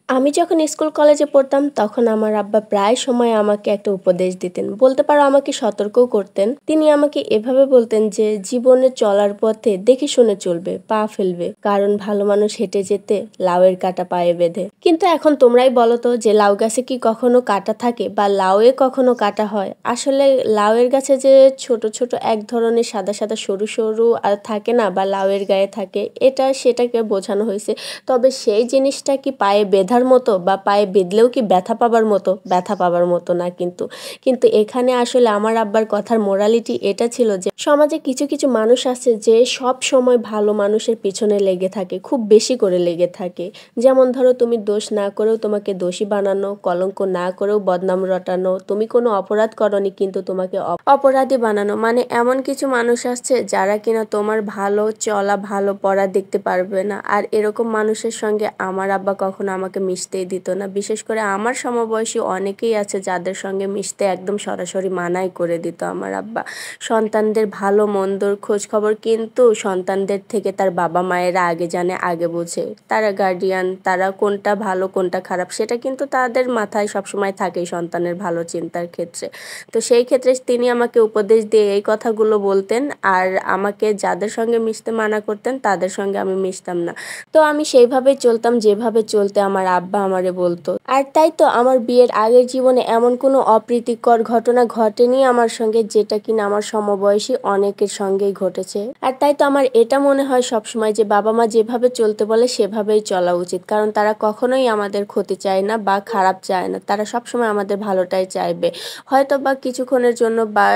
আমি যখন স্কুল কলেজে পড়তাম তখন আমার আব্বা প্রায় সময় আমাকে একটা উপদেশ দিতেন, বলতে পারো আমাকে সতর্কও করতেন। তিনি আমাকে এভাবে বলতেন যে জীবনে চলার পথে দেখে শুনে চলবে, পা ফেলবে, কারণ ভালো মানুষ হেঁটে যেতে লাউয়ের কাঁটা পায়ে বেঁধে। কিন্তু এখন তোমরাই বলো তো যে লাউ গাছে কি কখনো কাঁটা থাকে বা লাউয়ে কখনো কাঁটা হয়? আসলে লাউয়ের গাছে যে ছোট ছোট এক ধরনের সাদা সাদা সরু সরু আর থাকে না, বা লাউয়ের গায়ে থাকে, এটা সেটাকে বোঝানো হয়েছে। তবে সেই জিনিসটা কি পায়ে বেঁধার মতো, বা পায়ে বেঁধলেও কি ব্যথা পাবার মতো? ব্যথা পাবার মতো না কিন্তু। কিন্তু এখানে আসলে আমার আব্বার কথার মোরালিটি এটা ছিল যে সমাজে কিছু কিছু মানুষ আছে যে সব সময় ভালো মানুষের পিছনে লেগে থাকে, খুব বেশি করে লেগে থাকে। যেমন ধরো, তুমি দোষ না করেও তোমাকে দোষী বানানো, কলঙ্ক না করেও বদনাম রটানো, তুমি কোনো অপরাধ করনি কিন্তু তোমাকে অপরাধী বানানো। মানে এমন কিছু মানুষ আছে যারা কিনা তোমার ভালো চলা ভালো পড়া দেখতে পারবে না। আর এরকম মানুষের সঙ্গে আমার আব্বা কখনো আমাকে মিশতেই দিত না। বিশেষ করে আমার সমবয়সী অনেকেই আছে যাদের সঙ্গে মিশতে একদম সরাসরি মানাই করে দিত আমার আব্বা। সন্তানদের ভালো মন্দর খোঁজ খবর কিন্তু সন্তানদের থেকে তার বাবা মায়েরা আগে জানে, আগে বোঝে। তারা গার্ডিয়ান, তারা কোনটা ভালো কোনটা খারাপ সেটা কিন্তু তাদের মাথায় সবসময় থাকেই সন্তানের ভালো চিন্তার ক্ষেত্রে। তো সেই ক্ষেত্রে তিনি আমাকে উপদেশ দিয়ে এই কথাগুলো বলতেন, আর আমাকে যাদের সঙ্গে মিশতে মানা করতেন তাদের সঙ্গে আমি মিশতাম না। তো আমি সেইভাবেই চলতাম যেভাবে চলতে আমার আব্বা আমারে বলতো। আর তাই তো আমার বিয়ের আগের জীবনে এমন কোনো অপ্রীতিকর ঘটনা ঘটেনি আমার সঙ্গে, যেটা কিনা আমার সমবয়সী অনেকের সঙ্গেই ঘটেছে। আর তাই তো আমার এটা মনে হয় সবসময় যে বাবা মা যেভাবে চলতে বলে সেভাবেই চলা উচিত, কারণ তারা কখনোই আমাদের ক্ষতি চায় না বা খারাপ চায় না, তারা সবসময় আমাদের ভালোটাই চাইবে। হয়তো বা কিছুক্ষণের জন্য বা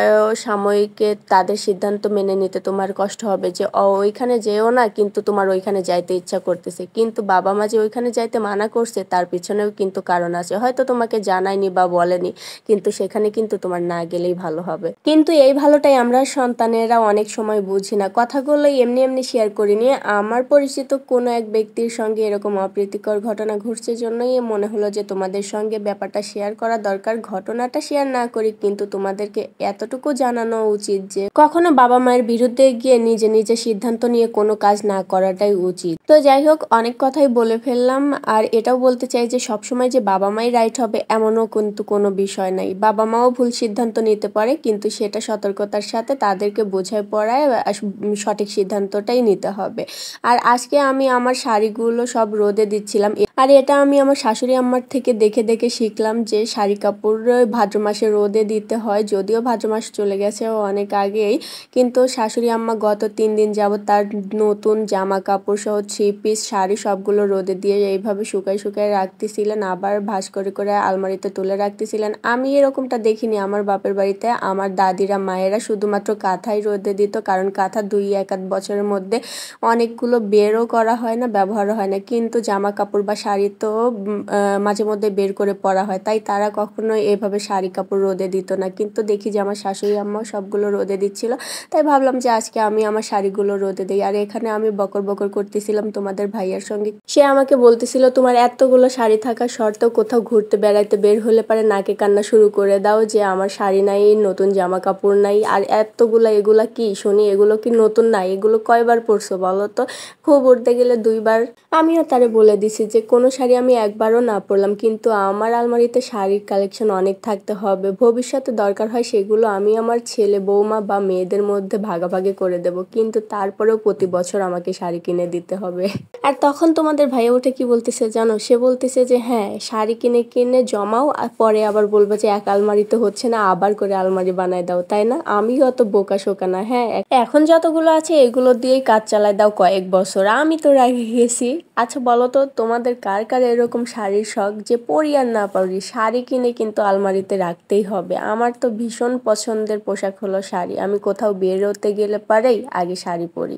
সাময়িকে তাদের সিদ্ধান্ত মেনে নিতে তোমার কষ্ট হবে যে ওইখানে যেও না, কিন্তু তোমার ওইখানে যাইতে ইচ্ছা করতেছে, কিন্তু বাবা মা যে ওইখানে যাইতে মানা করছে তার পিছনেও কিন্তু কারণ আছে, হয়তো তোমাকে জানায়নি বা বলেনি, কিন্তু সেখানে কিন্তু তোমার না গেলেই ভালো হবে। কিন্তু এই ভালোটাই আমরা সন্তানেরা অনেক সময় বুঝি না। কথাগুলো এমনি এমনি শেয়ার করি নিয়ে আমার পরিচিত কোনো এক ব্যক্তির সঙ্গে এরকম অপ্রীতিকর ঘটনা ঘটছে, জন্যই মনে হলো যে তোমাদের সঙ্গে ব্যাপারটা শেয়ার করা দরকার। ঘটনাটা শেয়ার না করি, কিন্তু তোমাদেরকে এতটুকু জানানো উচিত যে কখনো বাবা মায়ের বিরুদ্ধে গিয়ে নিজে নিজে সিদ্ধান্ত নিয়ে কোনো কাজ না করাটাই উচিত। তো যাই হোক, অনেক কথাই বলে ফেললাম। আর এটাও বলতে চাই যে সবসময় যে বাবা মাই রাইট হবে এমনও কিন্তু কোনো বিষয় নাই। বাবা মাও ভুল সিদ্ধান্ত নিতে পারে, কিন্তু সেটা সতর্কতার সাথে তাদেরকে বোঝায় পড়ায় সঠিক সিদ্ধান্তটাই নিতে হবে। আর আজকে আমি আমার শাড়িগুলো সব রোদে দিচ্ছিলাম, আর এটা আমি আমার শাশুড়ি আম্মার থেকে দেখে দেখে শিখলাম যে শাড়ি কাপড় ভাদ্র মাসে রোদে দিতে হয়। যদিও ভাদ্র মাস চলে গেছে অনেক আগেই, কিন্তু শাশুড়ি আম্মা গত 3 দিন যাবত তার নতুন জামা কাপড় সহ 3 পিস শাড়ি সবগুলো রোদে দিয়ে এইভাবে শুকায় শুকায় রাখতেছিলেন, আবার ভাঁজ করে করে আলমারিতে তুলে রাখতেছিলেন। আমি এরকমটা দেখিনি আমার বাপের বাড়িতে। আমার দাদিরা মায়েরা শুধুমাত্র কাঁথাই রোদে দিত, কারণ কাঁথা 2-1 বছরের মধ্যে অনেকগুলো বেরও করা হয় না, ব্যবহারও হয় না, কিন্তু জামা কাপড় বা শাড়ি তো মাঝে মধ্যে বের করে পরা হয়, তাই তারা কখনোই এভাবে শাড়ি কাপড় রোদে দিত না। কিন্তু দেখি যে আমার শাশুড়ি আম্মাও সবগুলো রোদে দিচ্ছিল, তাই ভাবলাম যে আজকে আমি আমার শাড়িগুলো রোদে দিই। আর এখানে আমি বকর বকর করতেছিলাম তোমাদের ভাইয়ার সঙ্গে। সে আমাকে বলতেছিল, তোমার এতগুলো শাড়ি থাকা সত্ত্বেও কোথাও ঘুরতে বেড়াইতে বের হলে পারে নাকে কান্না শুরু করে দাও যে আমার শাড়ি নাই, নতুন জামা কাপড় নাই, আর এতগুলা এগুলা কি শুনি, এগুলো কি নতুন নাই, এগুলো কয়বার পরছো বলো তো? খুব উঠতে গেলে 2বার। আমিও তারে বলে দিছি যে কোনো শাড়ি আমি একবারও না পরলাম, কিন্তু আমার আলমারিতে শাড়ির কালেকশন অনেক থাকতে হবে, ভবিষ্যতে দরকার হয় সেগুলো আমি আমার ছেলে বৌমা বা মেয়েদের মধ্যে ভাগাভাগি করে দেব, কিন্তু তারপরেও প্রতি বছর আমাকে শাড়ি কিনে দিতে হবে। আর তখন তোমাদের ভাইয়া উঠে কি বলতেছে জানো? সে বলতেছে যে হ্যাঁ, শাড়ি কিনে কিনে জমাও, আর পরে আবার বলবো যে এক আলমারিতে হচ্ছে না, আবার করে আলমারি বানায় দাও, তাই না? আমি অত বোকা শোকা না। হ্যাঁ, এখন যতগুলো আছে এগুলো দিয়েই কাজ চালায় দাও কয়েক বছর, আমি তো রেখে গেছি। আচ্ছা বলো তো, তোমাদের কার কার এরকম শাড়ির শখ যে পরি আর না পরি শাড়ি কিনে কিন্তু আলমারিতে রাখতেই হবে? আমার তো ভীষণ পছন্দের পোশাক হলো শাড়ি, আমি কোথাও বেরোতে গেলে পারেই আগে শাড়ি পরি।